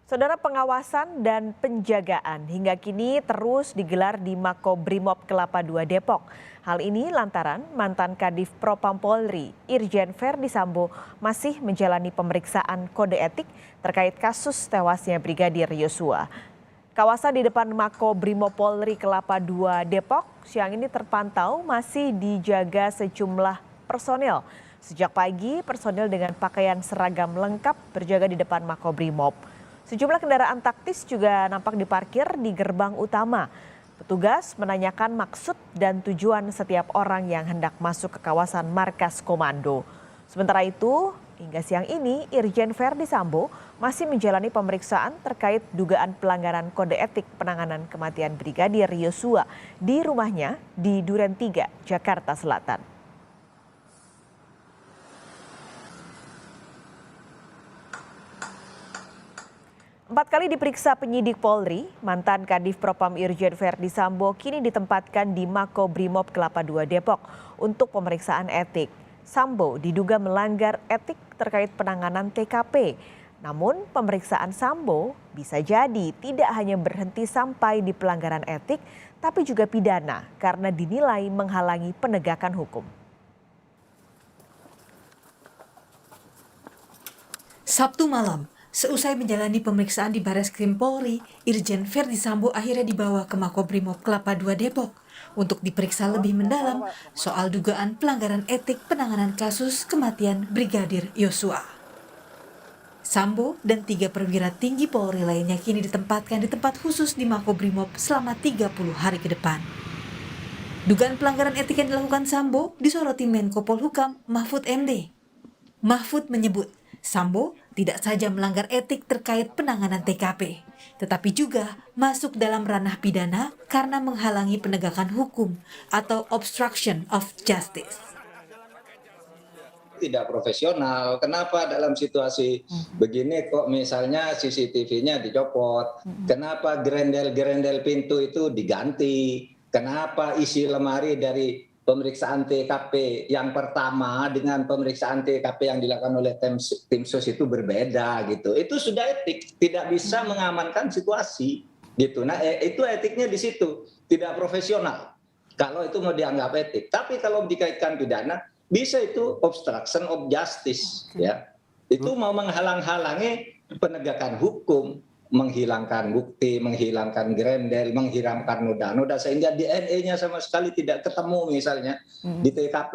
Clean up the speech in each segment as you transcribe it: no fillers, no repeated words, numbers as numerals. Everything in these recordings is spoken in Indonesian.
Saudara, pengawasan dan penjagaan hingga kini terus digelar di Makobrimob Kelapa II Depok. Hal ini lantaran mantan Kadif Propam Polri, Irjen Verdi Sambo masih menjalani pemeriksaan kode etik terkait kasus tewasnya Brigadir Yosua. Kawasan di depan Makobrimob Polri Kelapa II Depok siang ini terpantau masih dijaga sejumlah personel. Sejak pagi, personel dengan pakaian seragam lengkap berjaga di depan Makobrimob. Sejumlah kendaraan taktis juga nampak diparkir di gerbang utama. Petugas menanyakan maksud dan tujuan setiap orang yang hendak masuk ke kawasan markas komando. Sementara itu, hingga siang ini Irjen Verdi Sambo masih menjalani pemeriksaan terkait dugaan pelanggaran kode etik penanganan kematian Brigadir Yosua di rumahnya di Duren 3, Jakarta Selatan. 4 kali diperiksa penyidik Polri, mantan Kadif Propam Irjen Verdi Sambo kini ditempatkan di Makobrimob Kelapa II Depok untuk pemeriksaan etik. Sambo diduga melanggar etik terkait penanganan TKP. Namun pemeriksaan Sambo bisa jadi tidak hanya berhenti sampai di pelanggaran etik, tapi juga pidana karena dinilai menghalangi penegakan hukum. Sabtu malam, seusai menjalani pemeriksaan di Bareskrim Polri, Irjen Verdi Sambo akhirnya dibawa ke Makobrimob Kelapa II Depok untuk diperiksa lebih mendalam soal dugaan pelanggaran etik penanganan kasus kematian Brigadir Yosua. Sambo dan 3 perwira tinggi Polri lainnya kini ditempatkan di tempat khusus di Makobrimob selama 30 hari ke depan. Dugaan pelanggaran etik yang dilakukan Sambo disoroti Menko Polhukam Mahfud MD. Mahfud menyebut Sambo tidak saja melanggar etik terkait penanganan TKP, tetapi juga masuk dalam ranah pidana karena menghalangi penegakan hukum atau obstruction of justice. Tidak profesional. Kenapa dalam situasi begini kok misalnya CCTV-nya dicopot? Kenapa gerendel-gerendel pintu itu diganti? Kenapa isi lemari dari pemeriksaan TKP yang pertama dengan pemeriksaan TKP yang dilakukan oleh tim sus itu berbeda gitu. Itu sudah etik, tidak bisa mengamankan situasi gitu. Nah, itu etiknya di situ, tidak profesional. Kalau itu mau dianggap etik, tapi kalau dikaitkan pidana bisa itu obstruction of justice ya. Itu mau menghalang-halangi penegakan hukum, menghilangkan bukti, menghilangkan gerendel, menghilangkan noda-noda sehingga DNA-nya sama sekali tidak ketemu misalnya di TKP.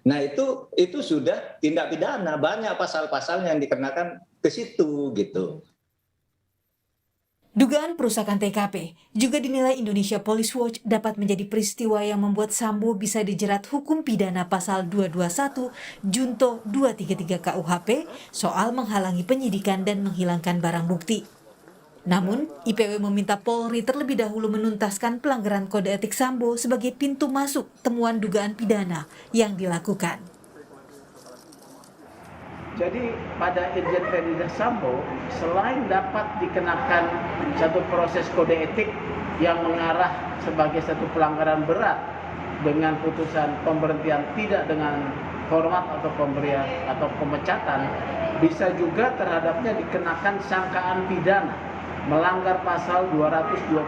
Nah, itu sudah tindak pidana, banyak pasal-pasal yang dikenakan ke situ gitu. Dugaan perusakan TKP juga dinilai Indonesia Police Watch dapat menjadi peristiwa yang membuat Sambo bisa dijerat hukum pidana pasal 221 Junto 233 KUHP soal menghalangi penyidikan dan menghilangkan barang bukti. Namun, IPW meminta Polri terlebih dahulu menuntaskan pelanggaran kode etik Sambo sebagai pintu masuk temuan dugaan pidana yang dilakukan. Jadi pada Irjen Verdi Sambo selain dapat dikenakan satu proses kode etik yang mengarah sebagai satu pelanggaran berat dengan putusan pemberhentian tidak dengan hormat atau pemberian atau pemecatan, bisa juga terhadapnya dikenakan sangkaan pidana melanggar pasal 221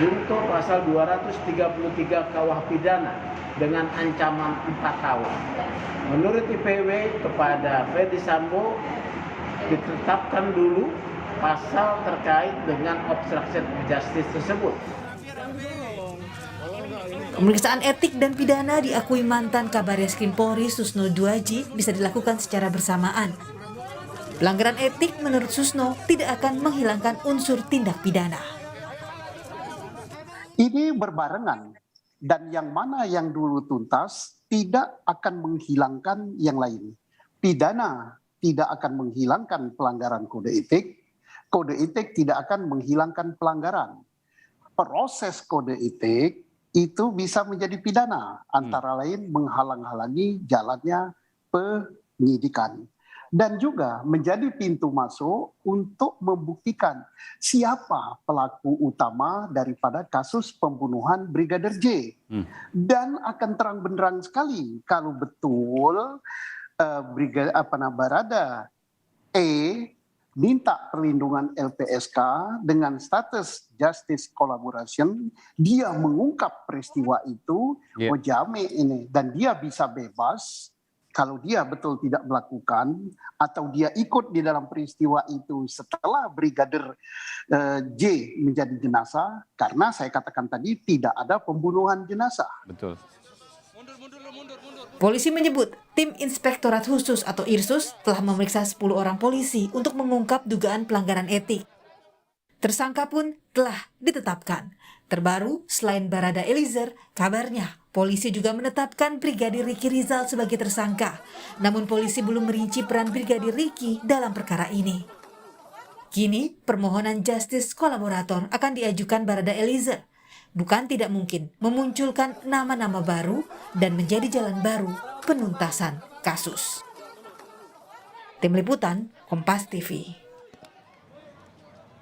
junto pasal 233 KUH pidana dengan ancaman 4 tahun. Menurut IPW kepada Verdi Sambo ditetapkan dulu pasal terkait dengan obstruction of justice tersebut. Pemeriksaan etik dan pidana diakui mantan Kabareskrim Polri Susno Duaji bisa dilakukan secara bersamaan. Pelanggaran etik menurut Susno tidak akan menghilangkan unsur tindak pidana. Ini berbarengan dan yang mana yang dulu tuntas tidak akan menghilangkan yang lain. Pidana tidak akan menghilangkan pelanggaran kode etik tidak akan menghilangkan pelanggaran. Proses kode etik itu bisa menjadi pidana, antara lain menghalang-halangi jalannya penyidikan. Dan juga menjadi pintu masuk untuk membuktikan siapa pelaku utama daripada kasus pembunuhan Brigadir J. Dan akan terang benderang sekali kalau betul Barada E minta perlindungan LPSK dengan status justice collaboration, dia mengungkap peristiwa itu, menjamin ini, dan dia bisa bebas kalau dia betul tidak melakukan atau dia ikut di dalam peristiwa itu setelah Brigadir J menjadi jenazah, karena saya katakan tadi tidak ada pembunuhan jenazah. Betul. Polisi menyebut tim Inspektorat Khusus atau IRSUS telah memeriksa 10 orang polisi untuk mengungkap dugaan pelanggaran etik. Tersangka pun telah ditetapkan. Terbaru, selain Barada Eliezer, kabarnya polisi juga menetapkan Brigadir Ricky Rizal sebagai tersangka. Namun polisi belum merinci peran Brigadir Ricky dalam perkara ini. Kini, permohonan justice kolaborator akan diajukan Barada Eliezer. Bukan tidak mungkin memunculkan nama-nama baru dan menjadi jalan baru penuntasan kasus. Tim Liputan, Kompas TV.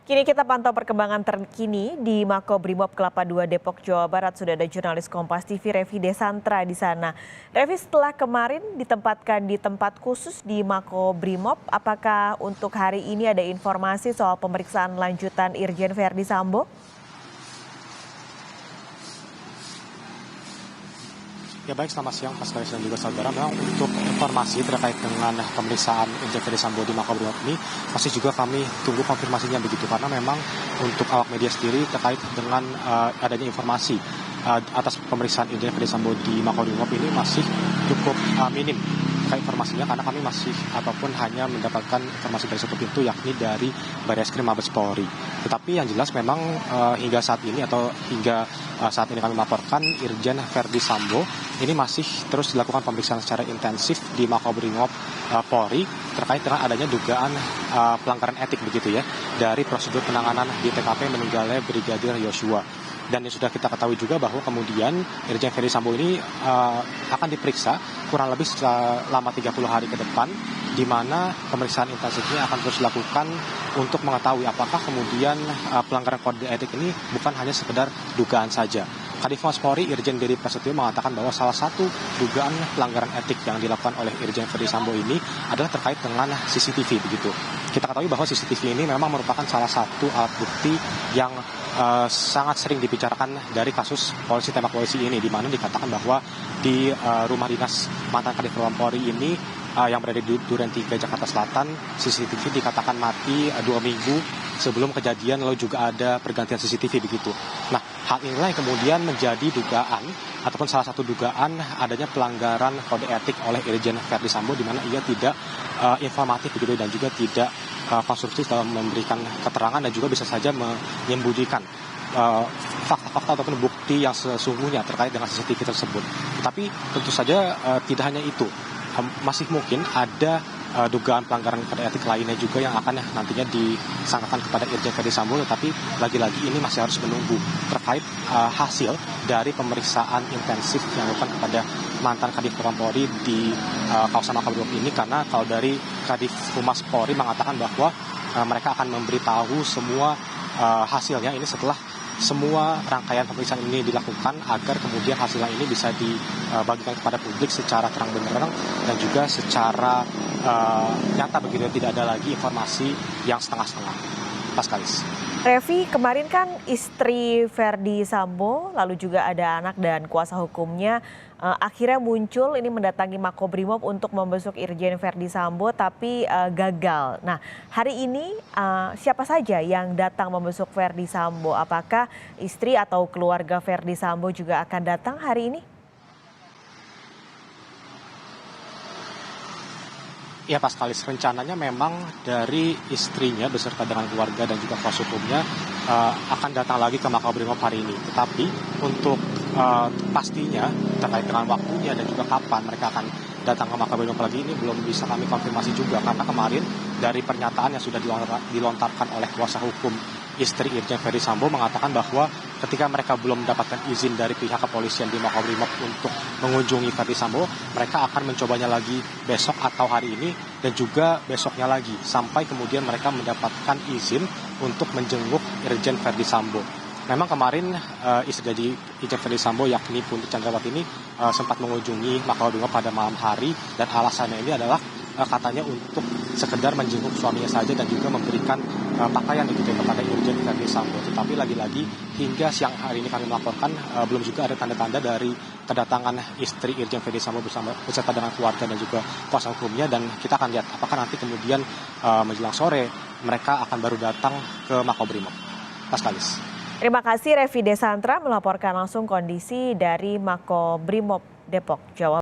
Kini kita pantau perkembangan terkini di Makobrimob Kelapa II Depok, Jawa Barat. Sudah ada jurnalis Kompas TV Revi Desantra di sana. Revi, setelah kemarin ditempatkan di tempat khusus di Makobrimob, apakah untuk hari ini ada informasi soal pemeriksaan lanjutan Irjen Verdi Sambo? Ya baik, selamat siang Mas Karis dan juga saudara. Memang untuk informasi terkait dengan pemeriksaan Irjen Verdi Sambo di Makobrimob ini masih juga kami tunggu konfirmasinya begitu, karena memang untuk awak media sendiri terkait dengan adanya informasi atas pemeriksaan Irjen Verdi Sambo di Makobrimob ini masih cukup minim informasinya, karena kami masih ataupun hanya mendapatkan informasi dari satu pintu, yakni dari Barreskrim Mabes Polri. Tetapi yang jelas memang hingga saat ini saat ini kami melaporkan Irjen Verdi Sambo ini masih terus dilakukan pemeriksaan secara intensif di Makobrimob Polri terkait dengan adanya dugaan pelanggaran etik begitu ya dari prosedur penanganan di TKP meninggalnya Brigadir Yosua. Dan yang sudah kita ketahui juga bahwa kemudian Irjen Verdi Sambo ini akan diperiksa kurang lebih selama 30 hari ke depan, di mana pemeriksaan intensif ini akan terus dilakukan untuk mengetahui apakah kemudian pelanggaran kode etik ini bukan hanya sekedar dugaan saja. Kadif Humas Polri Irjen Dedy Prasetyo mengatakan bahwa salah satu dugaan pelanggaran etik yang dilakukan oleh Irjen Verdi Sambo ini adalah terkait dengan CCTV begitu. Kita ketahui bahwa CCTV ini memang merupakan salah satu alat bukti yang sangat sering dibicarakan dari kasus polisi tembak polisi ini, di mana dikatakan bahwa di rumah dinas mantan Kadif Propam Polri ini yang berada di Duren 3 Jakarta Selatan, CCTV dikatakan mati 2 minggu sebelum kejadian, lalu juga ada pergantian CCTV begitu. Nah, hal inilah yang kemudian menjadi dugaan ataupun salah satu dugaan adanya pelanggaran kode etik oleh Irjen Verdi Sambo, di mana ia tidak informatif begitu dan juga tidak konstruktif dalam memberikan keterangan dan juga bisa saja menyembunyikan fakta-fakta ataupun bukti yang sesungguhnya terkait dengan CCTV tersebut. Tapi tentu saja tidak hanya itu, masih mungkin ada dugaan pelanggaran kode etik lainnya juga yang akan nantinya disangkakan kepada Irjen Verdi Sambo, tetapi lagi-lagi ini masih harus menunggu terkait hasil dari pemeriksaan intensif yang dilakukan kepada mantan Kadif Propam Polri di kawasan Makobrimob ini, karena kalau dari Kadif Humas Polri mengatakan bahwa mereka akan memberitahu semua hasilnya ini setelah semua rangkaian pemeriksaan ini dilakukan, agar kemudian hasilnya ini bisa dibagikan kepada publik secara terang benderang dan juga secara nyata begitu, tidak ada lagi informasi yang setengah-setengah. Paskalis. Revi, kemarin kan istri Verdi Sambo, lalu juga ada anak dan kuasa hukumnya, akhirnya muncul ini mendatangi Makobrimob untuk membesuk Irjen Verdi Sambo, tapi gagal. Nah, hari ini siapa saja yang datang membesuk Verdi Sambo? Apakah istri atau keluarga Verdi Sambo juga akan datang hari ini? Ya Paskalis, rencananya memang dari istrinya beserta dengan keluarga dan juga kuasa hukumnya akan datang lagi ke Makobrimob hari ini. Tetapi untuk pastinya terkait dengan waktunya dan juga kapan mereka akan datang ke Makobrimob lagi ini belum bisa kami konfirmasi juga, karena kemarin dari pernyataan yang sudah dilontarkan oleh kuasa hukum istri Irjen Verdi Sambo mengatakan bahwa ketika mereka belum mendapatkan izin dari pihak kepolisian di Makobrimob untuk mengunjungi Verdi Sambo, mereka akan mencobanya lagi besok atau hari ini dan juga besoknya lagi, sampai kemudian mereka mendapatkan izin untuk menjenguk Irjen Verdi Sambo. Memang kemarin istri dari Irjen Verdi Sambo yakni Putri Chandrawati ini sempat mengunjungi Makobrimob pada malam hari, dan alasannya ini adalah katanya untuk sekedar menjenguk suaminya saja dan juga memberikan pakaian begitu kepada Irjen Verdi Sambo. Tetapi lagi-lagi hingga siang hari ini kami melaporkan belum juga ada tanda-tanda dari kedatangan istri Irjen Verdi Sambo beserta dengan keluarga dan juga kuasa hukumnya, dan kita akan lihat apakah nanti kemudian menjelang sore mereka akan baru datang ke Makobrimob. Paskalis. Terima kasih Revi Desantra melaporkan langsung kondisi dari Makobrimob Depok, Jawa